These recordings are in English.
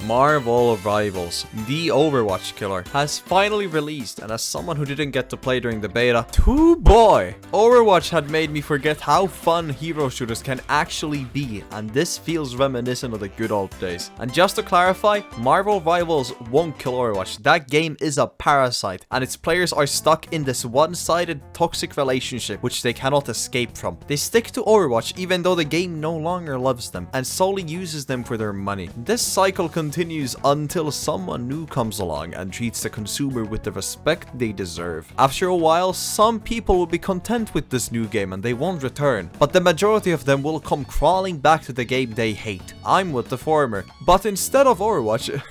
Marvel Rivals, the Overwatch killer, has finally released, and as someone who didn't get to play during the beta, boy, Overwatch had made me forget how fun hero shooters can actually be, and this feels reminiscent of the good old days. And just to clarify, Marvel Rivals won't kill Overwatch. That game is a parasite, and its players are stuck in this one-sided toxic relationship which they cannot escape from. They stick to Overwatch even though the game no longer loves them and solely uses them for their money. This cycle continues until someone new comes along and treats the consumer with the respect they deserve. After a while, some people will be content with this new game and they won't return, but the majority of them will come crawling back to the game they hate. I'm with the former, but instead of Overwatch,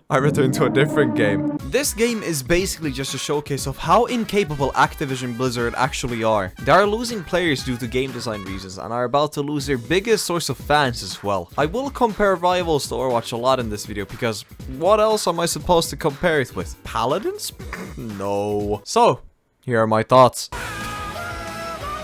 I returned to a different game. This game is basically just a showcase of how incapable Activision Blizzard actually are. They are losing players due to game design reasons and are about to lose their biggest source of fans as well. I will compare Rivals to Overwatch a lot in this video because what else am I supposed to compare it with? Paladins? No. So, here are my thoughts.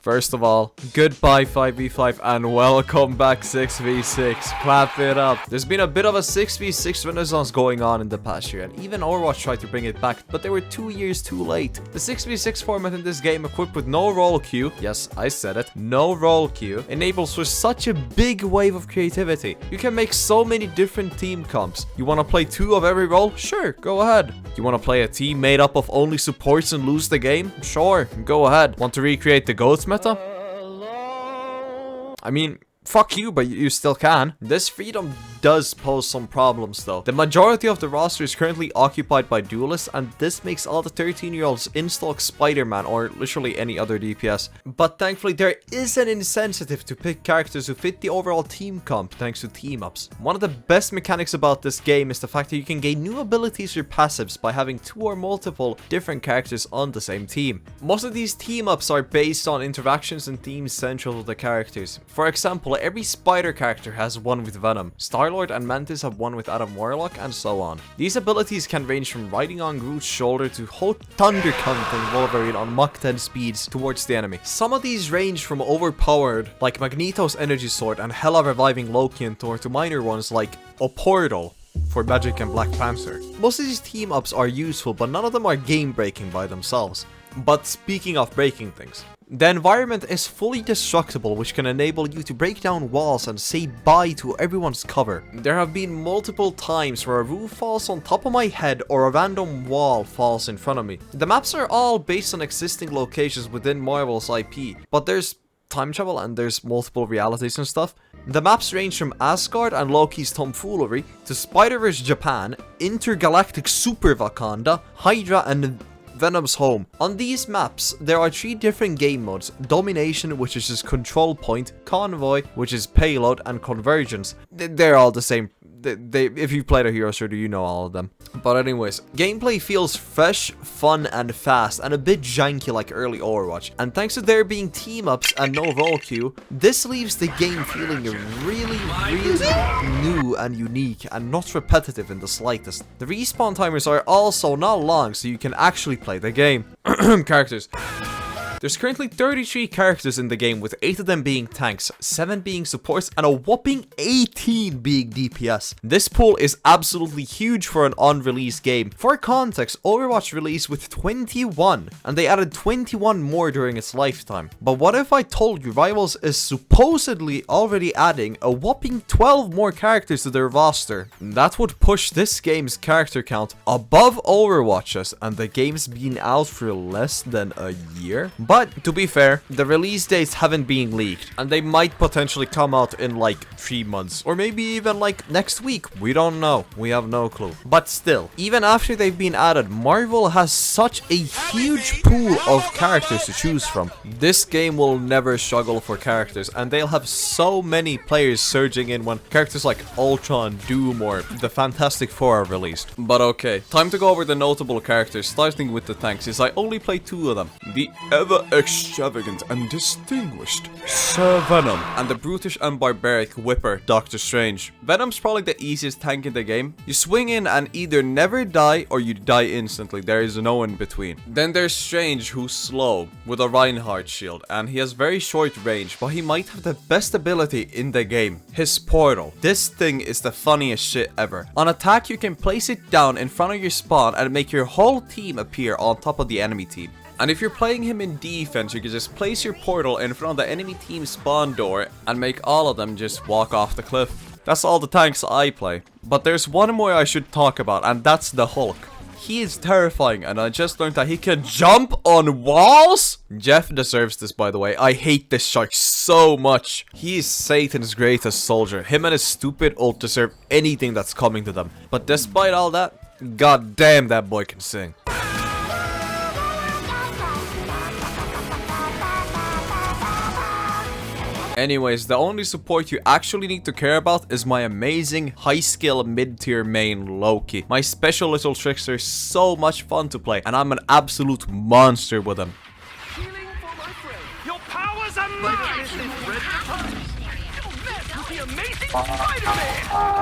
First of all, goodbye 5v5 and welcome back 6v6. Clap it up. There's been a bit of a 6v6 renaissance going on in the past year, and even Overwatch tried to bring it back, but they were 2 years too late. The 6v6 format in this game, equipped with no role queue, yes, I said it, no role queue, enables for such a big wave of creativity. You can make so many different team comps. You want to play 2 of every role? Sure, go ahead. You want to play a team made up of only supports and lose the game? Sure, go ahead. Want to recreate the GOATS meta? I mean, fuck you, but you still can. This freedom does pose some problems though. The majority of the roster is currently occupied by duelists, and this makes all the 13-year-olds install Spider-Man or literally any other DPS. But thankfully there is an incentive to pick characters who fit the overall team comp thanks to team-ups. One of the best mechanics about this game is the fact that you can gain new abilities or passives by having 2 or multiple different characters on the same team. Most of these team-ups are based on interactions and themes central to the characters. For example, every Spider character has one with Venom, Star-Lord and Mantis have one with Adam Warlock, and so on. These abilities can range from riding on Groot's shoulder to hold Thunder Cunt Wolverine on Mach 10 speeds towards the enemy. Some of these range from overpowered, like Magneto's energy sword and hella reviving Loki and Thor, to minor ones like a portal for Magic and Black Panther. Most of these team-ups are useful, but none of them are game-breaking by themselves. But speaking of breaking things, the environment is fully destructible, which can enable you to break down walls and say bye to everyone's cover. There have been multiple times where a roof falls on top of my head or a random wall falls in front of me. The maps are all based on existing locations within Marvel's IP, but there's time travel and there's multiple realities and stuff. The maps range from Asgard and Loki's tomfoolery to Spider-Verse Japan, intergalactic Super Wakanda, Hydra, and Venom's home. On these maps, there are 3 different game modes: Domination, which is just control point, Convoy, which is payload, and Convergence. They're all the same. If you've played a hero shooter, you know all of them. But anyways, gameplay feels fresh, fun, and fast, and a bit janky like early Overwatch. And thanks to there being team-ups and no role queue, this leaves the game feeling really new and unique, and not repetitive in the slightest. The respawn timers are also not long, so you can actually play the game. Characters. There's currently 33 characters in the game, with 8 of them being tanks, 7 being supports, and a whopping 18 being DPS. This pool is absolutely huge for an unreleased game. For context, Overwatch released with 21, and they added 21 more during its lifetime. But what if I told you Rivals is supposedly already adding a whopping 12 more characters to their roster? That would push this game's character count above Overwatch's, and the game's been out for less than a year? But to be fair, the release dates haven't been leaked, and they might potentially come out in like 3 months, or maybe even like next week. We don't know. We have no clue. But still, even after they've been added, Marvel has such a huge pool of characters to choose from. This game will never struggle for characters, and they'll have so many players surging in when characters like Ultron, Doom, or the Fantastic Four are released. But okay, time to go over the notable characters, starting with the tanks, since I only played 2 of them. The ever the extravagant and distinguished Sir Venom, and the brutish and barbaric Whipper, Doctor Strange. Venom's probably the easiest tank in the game. You swing in and either never die or you die instantly. There is no in between. Then there's Strange, who's slow with a Reinhardt shield, and he has very short range, but he might have the best ability in the game, his portal. This thing is the funniest shit ever. On attack, you can place it down in front of your spawn and make your whole team appear on top of the enemy team. And if you're playing him in defense, you can just place your portal in front of the enemy team's spawn door and make all of them just walk off the cliff. That's all the tanks I play. But there's one more I should talk about, and that's the Hulk. He is terrifying, and I just learned that he can jump on walls? Jeff deserves this, by the way. I hate this shark so much. He is Satan's greatest soldier. Him and his stupid ult deserve anything that's coming to them. But despite all that, god damn, that boy can sing. Anyways, the only support you actually need to care about is my amazing high-skill mid-tier main, Loki. My special little trickster is so much fun to play, and I'm an absolute monster with him. Your powers are mine! The amazing Spider-Man!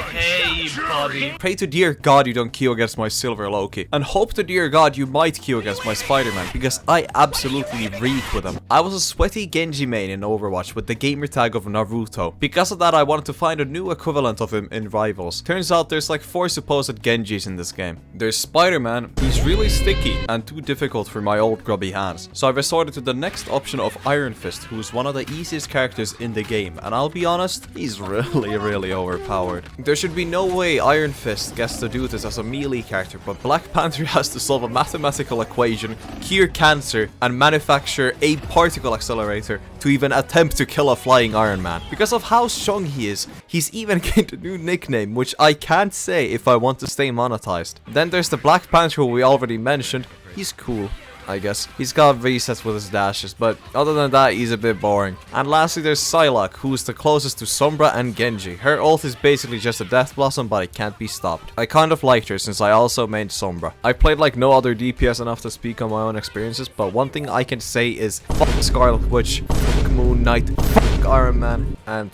Hey, buddy. Pray to dear God you don't queue against my silver Loki. And hope to dear God you might queue against my Spider-Man, because I absolutely reek with him. I was a sweaty Genji main in Overwatch with the gamer tag of Naruto. Because of that, I wanted to find a new equivalent of him in Rivals. Turns out there's like 4 supposed Genjis in this game. There's Spider-Man. He's really sticky and too difficult for my old grubby hands. So I resorted to the next option of Iron Fist, who's one of the easiest characters in the game. And I'll be honest, he's really overpowered. There should be no way Iron Fist gets to do this as a melee character, but Black Panther has to solve a mathematical equation, cure cancer, and manufacture a particle accelerator to even attempt to kill a flying Iron Man. Because of how strong he is, he's even gained a new nickname, which I can't say if I want to stay monetized. Then there's the Black Panther who we already mentioned. He's cool, I guess. He's got resets with his dashes, but other than that, he's a bit boring. And lastly, there's Psylocke, who's the closest to Sombra and Genji. Her ult is basically just a Death Blossom, but it can't be stopped. I kind of liked her since I also made Sombra. I played like no other DPS enough to speak on my own experiences, but one thing I can say is fuck Scarlet Witch, fuck Moon Knight, fuck Iron Man, and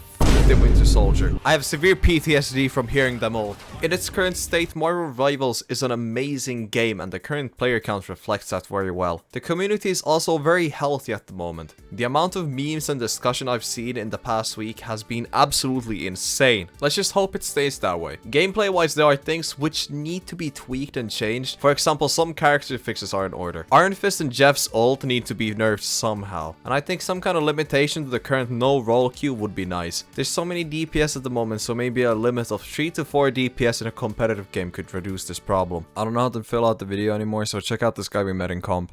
the Winter Soldier. I have severe PTSD from hearing them all. In its current state, Marvel Rivals is an amazing game, and the current player count reflects that very well. The community is also very healthy at the moment. The amount of memes and discussion I've seen in the past week has been absolutely insane. Let's just hope it stays that way. Gameplay wise, there are things which need to be tweaked and changed. For example, some character fixes are in order. Iron Fist and Jeff's ult need to be nerfed somehow. And I think some kind of limitation to the current no roll queue would be nice. There's so many DPS at the moment, so maybe a limit of 3 to 4 DPS in a competitive game could reduce this problem. I don't know how to fill out the video anymore, so check out this guy we met in comp.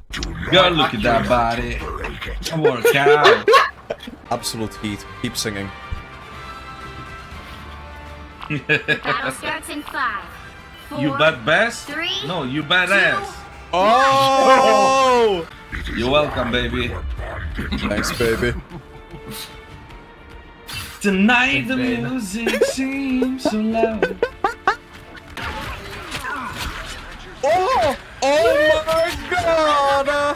God, look at that body. I want a cow. Absolute heat. Keep singing. Battle starts in 5, 4, You bet best? 3, No, you bet ass. Oh! You're welcome, baby. Thanks, baby. Tonight the music seems so loud. Oh! Oh my god!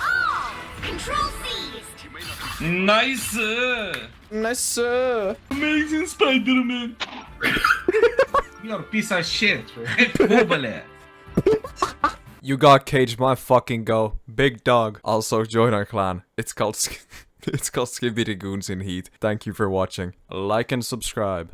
Control seized. Nice. Nice. Amazing Spider-Man. You're a piece of shit. Hey, You got caged, my fucking go. Big dog. Also join our clan. It's called Skibidi Goons in Heat. Thank you for watching. Like and subscribe.